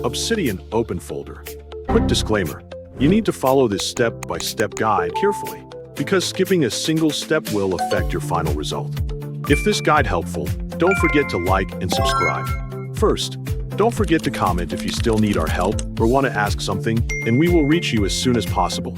Obsidian Open Folder. Quick disclaimer, you need to follow this step-by-step guide carefully, because skipping a single step will affect your final result. If this guide helpful, don't forget to like and subscribe. First, don't forget to comment if you still need our help or want to ask something, and we will reach you as soon as possible.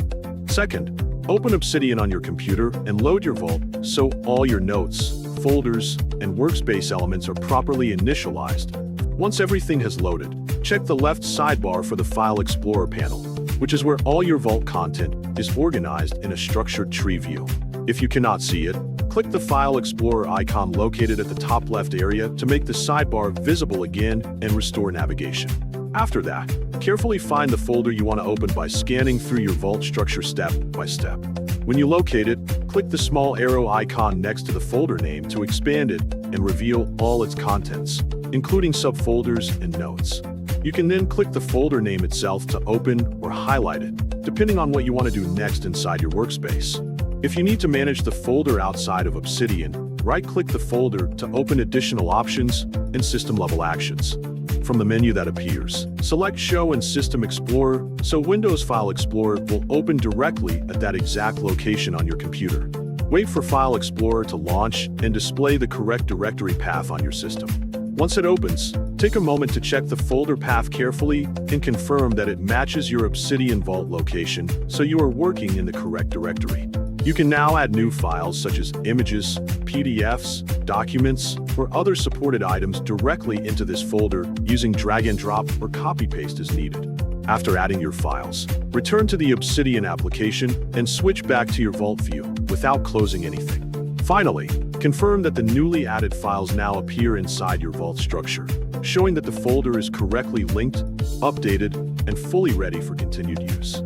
Second, open Obsidian on your computer and load your vault so all your notes, folders, and workspace elements are properly initialized. Once everything has loaded, check the left sidebar for the File Explorer panel, which is where all your vault content is organized in a structured tree view. If you cannot see it, click the File Explorer icon located at the top left area to make the sidebar visible again and restore navigation. After that, carefully find the folder you want to open by scanning through your vault structure step by step. When you locate it, click the small arrow icon next to the folder name to expand it and reveal all its contents, including subfolders and notes. You can then click the folder name itself to open or highlight it, depending on what you want to do next inside your workspace. If you need to manage the folder outside of Obsidian, right-click the folder to open additional options and system-level actions. From the menu that appears, select Show in System Explorer so Windows File Explorer will open directly at that exact location on your computer. Wait for File Explorer to launch and display the correct directory path on your system. Once it opens, take a moment to check the folder path carefully and confirm that it matches your Obsidian Vault location so you are working in the correct directory. You can now add new files such as images, PDFs, documents, or other supported items directly into this folder using drag and drop or copy paste as needed. After adding your files, return to the Obsidian application and switch back to your Vault view without closing anything. Finally, confirm that the newly added files now appear inside your Vault structure, showing that the folder is correctly linked, updated, and fully ready for continued use.